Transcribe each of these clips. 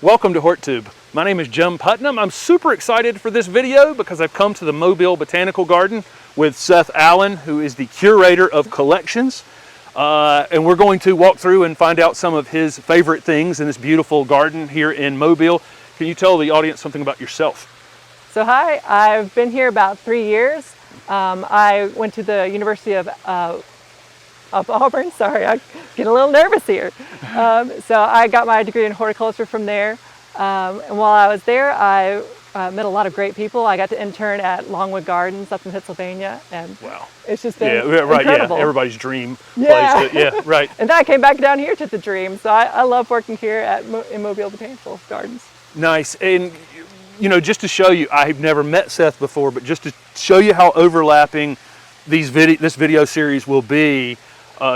Welcome to HortTube. My name is Jim Putnam. I'm super excited for this video because I've come to the Mobile Botanical Garden with Seth Allen, who is the curator of collections. And we're going to walk through and find out some of his favorite things in this beautiful garden here in Mobile. Can you tell the audience something about yourself? So hi, I've been here about 3 years. I went to the University of Auburn. Sorry, I get a little nervous here. So I got my degree in horticulture from there. And while I was there, I met a lot of great people. I got to intern at Longwood Gardens up in Pennsylvania, and wow, it's just been right, incredible. Yeah, everybody's dream yeah. place. Yeah, right. And then I came back down here to the dream. So I love working here at in Mobile Botanical Gardens. Nice. And you know, just to show you, I've never met Seth before, but just to show you how overlapping this video series will be,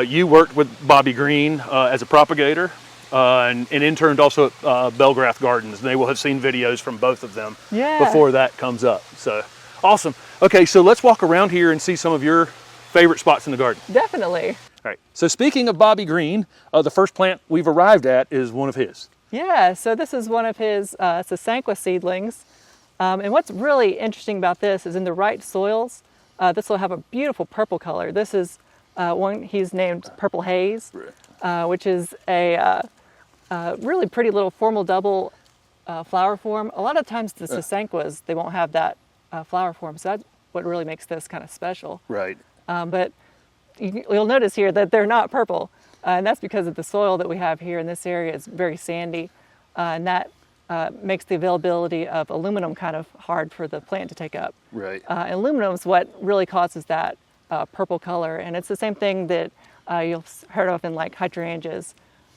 you worked with Bobby Green as a propagator and interned also at Belgrath Gardens. And they will have seen videos from both of them before that comes up. So awesome. Okay, so let's walk around here and see some of your favorite spots in the garden. Definitely. All right. So speaking of Bobby Green, the first plant we've arrived at is one of his. Yeah, so this is one of his Sasanqua seedlings. And what's really interesting about this is in the right soils, this will have a beautiful purple color. This is one he's named Purple Haze, which is a really pretty little formal double flower form. A lot of times the Sasanquas, they won't have that flower form, so that's what really makes this kind of special. Right. But you'll notice here that they're not purple. And that's because of the soil that we have here in this area is very sandy, and that makes the availability of aluminum kind of hard for the plant to take up. Right. And aluminum is what really causes that purple color, and it's the same thing that you've heard of in like hydrangeas.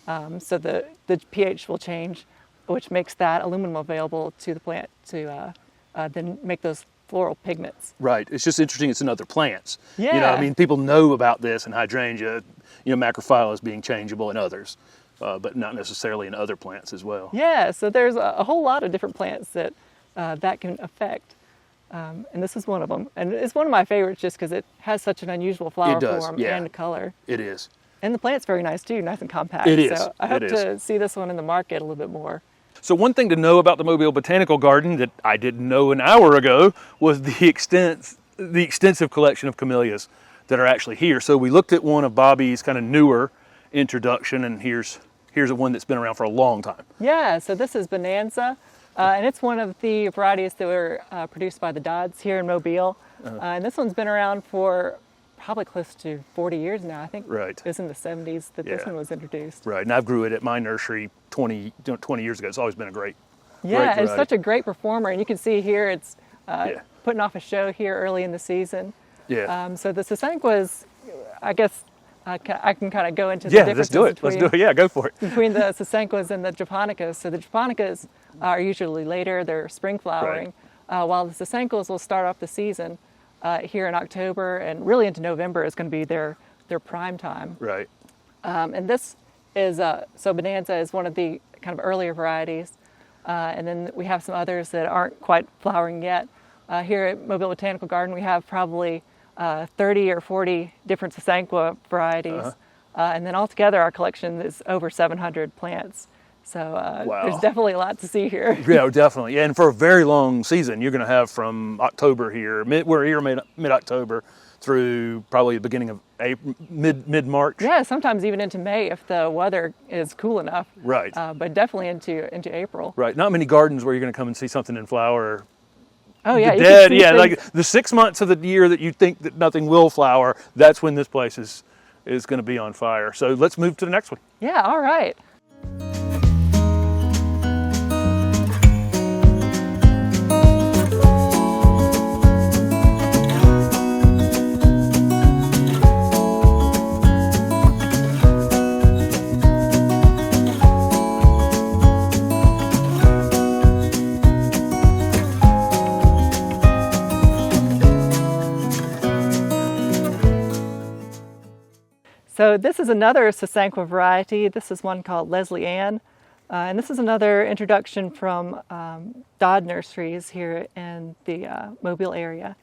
So the pH will change, which makes that aluminum available to the plant to then make those floral pigments. Right. It's just interesting it's in other plants. Yeah. You know, I mean, people know about this in hydrangea, you know, macrophylla being changeable in others, but not necessarily in other plants as well. Yeah, so there's a whole lot of different plants that that can affect. And this is one of them. And it's one of my favorites just because it has such an unusual flower form and color. It is. And the plant's very nice too, nice and compact. It is. So I hope to see this one in the market a little bit more. So one thing to know about the Mobile Botanical Garden that I didn't know an hour ago was the extensive collection of camellias that are actually here. So we looked at one of Bobby's kind of newer introduction, and here's a one that's been around for a long time. Yeah, so this is Bonanza, and it's one of the varieties that were produced by the Dodds here in Mobile. And this one's been around for probably close to 40 years now. I think it was in the 70s that this one was introduced. Right, and I've grew it at my nursery 20 years ago. It's always been a great variety. It's such a great performer, and you can see here it's putting off a show here early in the season. Yeah. So the Sasanquas, I guess I can kind of go into the differences. Let's do it. Yeah, go for it. Between the Sasanquas and the Japonicas. So the Japonicas are usually later; they're spring flowering, while the Sasanquas will start off the season here in October, and really into November is going to be their prime time. Right. And this is so Bonanza is one of the kind of earlier varieties, and then we have some others that aren't quite flowering yet. Here at Mobile Botanical Garden, we have probably 30 or 40 different Sasanqua varieties, and then altogether our collection is over 700 plants. So there's definitely a lot to see here. Yeah, definitely. Yeah, and for a very long season, you're going to have from October here, we're here mid-October through probably the beginning of April, mid-March. Yeah, sometimes even into May if the weather is cool enough. Right. But definitely into April. Right. Not many gardens where you're going to come and see something in flower. Oh yeah, dead. Yeah, like the 6 months of the year that you think that nothing will flower, that's when this place is going to be on fire. So let's move to the next one. Yeah. All right. So this is another Sasanqua variety. This is one called Leslie Ann. And this is another introduction from Dodd Nurseries here in the Mobile area.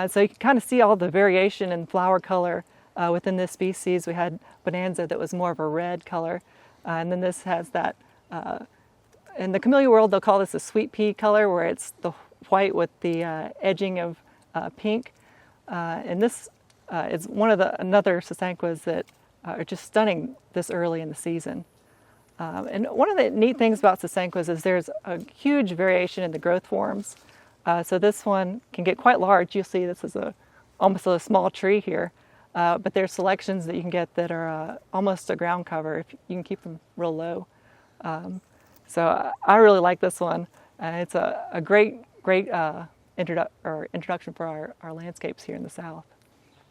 So you can kind of see all the variation in flower color within this species. We had Bonanza that was more of a red color, and then this has that in the camellia world, they'll call this a sweet pea color, where it's the white with the edging of pink. And this is one of another sasanquas that are just stunning this early in the season. And one of the neat things about sasanquas is there's a huge variation in the growth forms. So this one can get quite large. You'll see this is almost a small tree here. But there's selections that you can get that are almost a ground cover if you can keep them real low. So I really like this one. It's a great introduction for our landscapes here in the South.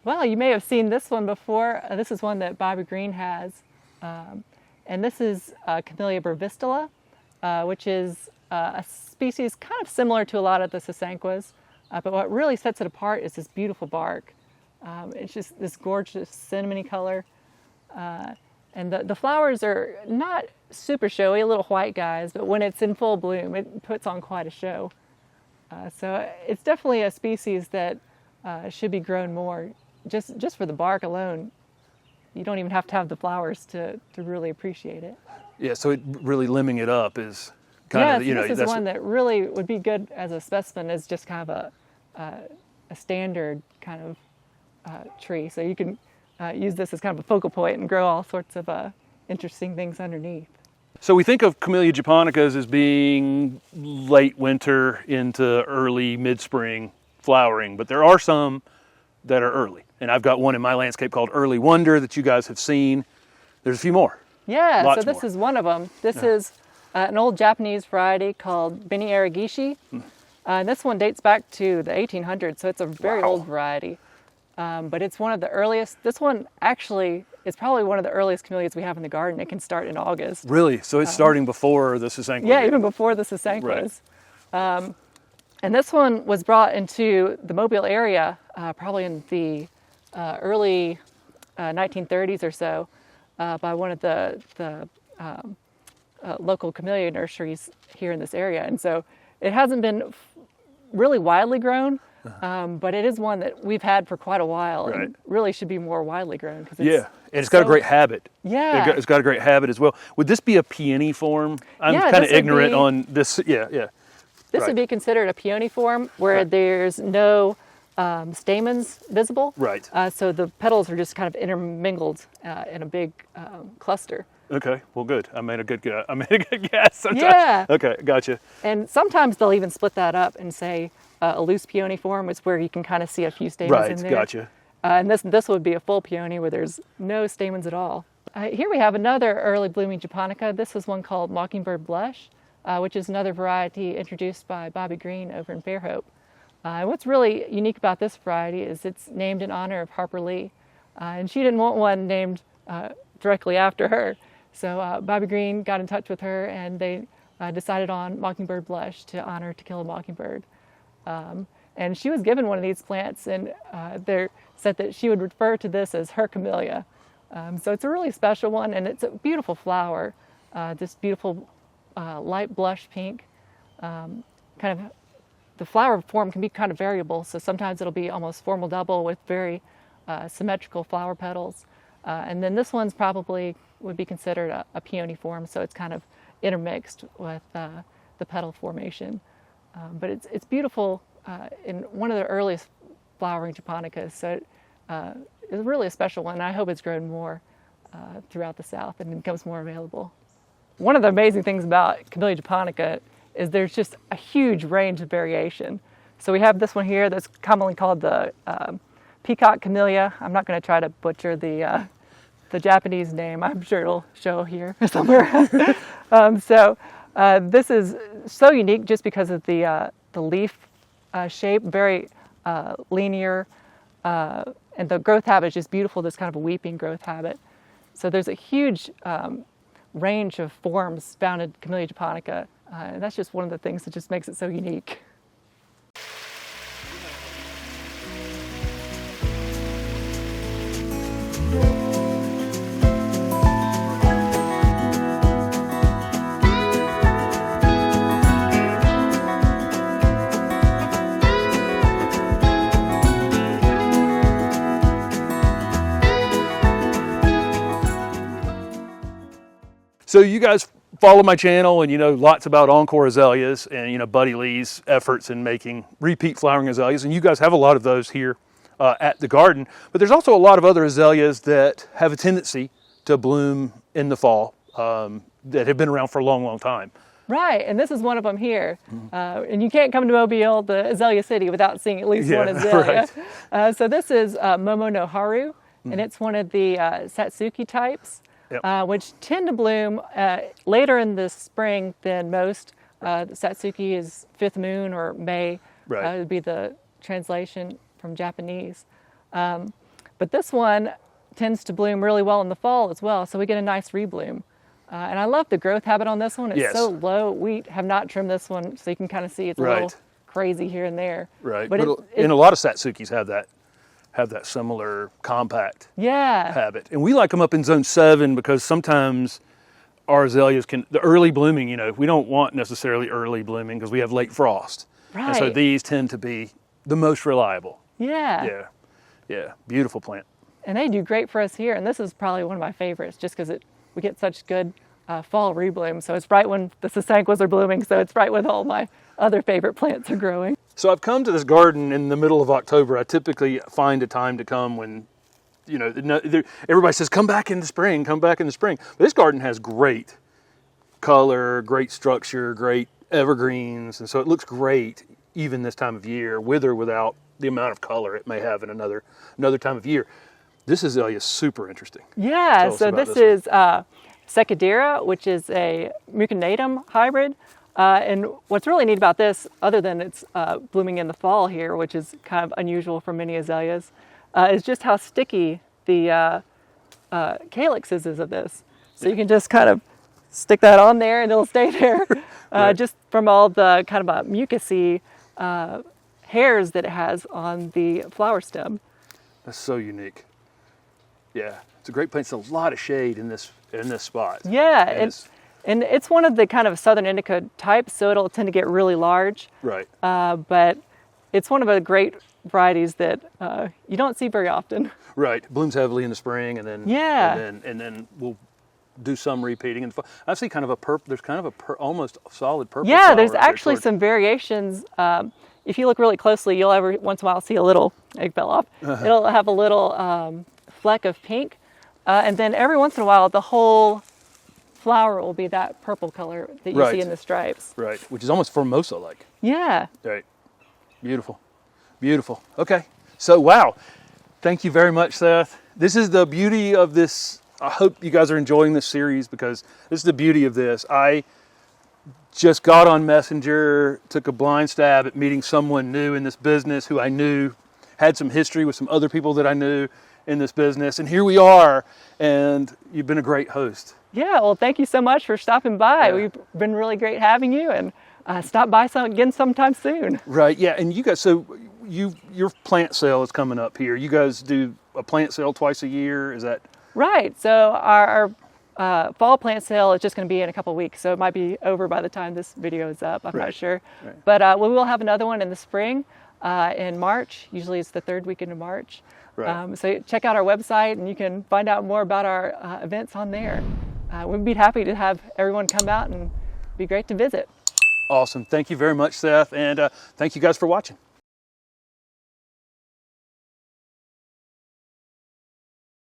Well, you may have seen this one before. This is one that Bobby Green has. And this is Camellia Burvistula, which is a species kind of similar to a lot of the sasanquas. But what really sets it apart is this beautiful bark. It's just this gorgeous cinnamony color. And the flowers are not super showy, a little white guys, but when it's in full bloom, it puts on quite a show. So it's definitely a species that should be grown more. Just for the bark alone, you don't even have to have the flowers to really appreciate it. Yeah, so really limbing it up is kind of, this is one that really would be good as a specimen, as just kind of a standard kind of tree. So you can use this as kind of a focal point and grow all sorts of interesting things underneath. So we think of Camellia japonicas as being late winter into early mid-spring flowering, but there are some that are early. And I've got one in my landscape called Early Wonder that you guys have seen. There's a few more. Yeah, Lots so this more. is one of them. This is an old Japanese variety called Beni Aragishi. And this one dates back to the 1800s, so it's a very old variety. But it's one of the earliest. This one actually is probably one of the earliest camellias we have in the garden. It can start in August. Really? So it's starting before the sasanquas? Yeah, even before the sasanquas. Right. And this one was brought into the Mobile area probably in the early 1930s or so by one of the local camellia nurseries here in this area. And so it hasn't been really widely grown, but it is one that we've had for quite a while and really should be more widely grown. Cause and it's got a great habit. Yeah. It's got a great habit as well. Would this be a peony form? I'm kind of ignorant on this. Yeah. This would be considered a peony form where there's no stamens visible. Right. So the petals are just kind of intermingled in a big cluster. Okay, well, good. I made a good guess. Sometimes. Yeah. Okay, gotcha. And sometimes they'll even split that up and say a loose peony form is where you can kind of see a few stamens in there. Right, gotcha. And this would be a full peony where there's no stamens at all. Here we have another early blooming japonica. This is one called Mockingbird Blush, which is another variety introduced by Bobby Green over in Fairhope. What's really unique about this variety is it's named in honor of Harper Lee. And she didn't want one named directly after her. So Bobby Green got in touch with her and they decided on Mockingbird Blush to honor To Kill a Mockingbird. And she was given one of these plants and they said that she would refer to this as her camellia. So it's a really special one and it's a beautiful flower, this beautiful light blush pink. Kind of the flower form can be kind of variable, so sometimes it'll be almost formal double with very symmetrical flower petals. And then this one's probably would be considered a peony form, so it's kind of intermixed with the petal formation. But it's beautiful in one of the earliest flowering japonicas, so it's really a special one. I hope it's grown more throughout the South and becomes more available. One of the amazing things about Camellia japonica is there's just a huge range of variation. So we have this one here that's commonly called the Peacock Camellia. I'm not going to try to butcher the Japanese name. I'm sure it'll show here somewhere. This is so unique just because of the leaf shape, very linear, and the growth habit is just beautiful, this kind of a weeping growth habit. So there's a huge range of forms found in Camellia japonica, and that's just one of the things that just makes it so unique. So you guys follow my channel and you know lots about encore azaleas and you know Buddy Lee's efforts in making repeat flowering azaleas, and you guys have a lot of those here at the garden. But there's also a lot of other azaleas that have a tendency to bloom in the fall that have been around for a long, long time. Right, and this is one of them here. And you can't come to Mobile, the azalea city, without seeing at least one azalea. Right. So this is Momo Noharu, and it's one of the Satsuki types, which tend to bloom later in the spring than most. The Satsuki is fifth moon or May, would be the translation from Japanese. But this one tends to bloom really well in the fall as well, so we get a nice rebloom. And I love the growth habit on this one. It's so low. We have not trimmed this one, so you can kind of see it's a little crazy here and there. Right, but and a lot of Satsukis have that similar compact habit. And we like them up in zone 7 because sometimes our azaleas the early blooming, you know, we don't want necessarily early blooming because we have late frost. Right. And so these tend to be the most reliable. Yeah, beautiful plant. And they do great for us here. And this is probably one of my favorites just because we get such good fall rebloom. So it's right when the sasanquas are blooming, so it's right when all my other favorite plants are growing. So I've come to this garden in the middle of October. I typically find a time to come when, you know, everybody says, come back in the spring, come back in the spring. But this garden has great color, great structure, great evergreens. And so it looks great even this time of year, with or without the amount of color it may have in another time of year. This azalea is super interesting. Yeah, so this is Sekadira, which is a mucinatum hybrid. And what's really neat about this, other than it's blooming in the fall here, which is kind of unusual for many azaleas, is just how sticky the calyxes is of this. So you can just kind of stick that on there and it'll stay there, just from all the kind of mucusy hairs that it has on the flower stem. That's so unique. Yeah, it's a great plant. It's a lot of shade in this spot. Yeah, and it's one of the kind of southern indica types, so it'll tend to get really large. Right. But it's one of the great varieties that you don't see very often. Right. Blooms heavily in the spring, and then and then we'll do some repeating in the fall. I see kind of a purple. There's kind of almost solid purple. Yeah, there's actually some variations. If you look really closely, you'll every once in a while see a little egg fell off. It'll have a little fleck of pink, and then every once in a while the whole flower will be that purple color that you see in the stripes. Right, which is almost Formosa-like. Yeah. Right. Beautiful. Beautiful. Okay. So, wow. Thank you very much, Seth. This is the beauty of this. I hope you guys are enjoying this series because this is the beauty of this. I just got on Messenger, took a blind stab at meeting someone new in this business who I knew had some history with some other people that I knew in this business. And here we are, and you've been a great host. Yeah, well, thank you so much for stopping by. We've been really great having you, and stop by again sometime soon. Right, yeah, and you guys, so your plant sale is coming up here. You guys do a plant sale twice a year, is that? Right, so our fall plant sale is just going to be in a couple weeks, so it might be over by the time this video is up, I'm not sure. Right. But we will have another one in the spring, in March. Usually it's the third weekend of March. Right. So check out our website and you can find out more about our events on there. We'd be happy to have everyone come out and be great to visit. Awesome. Thank you very much, Seth, and thank you guys for watching.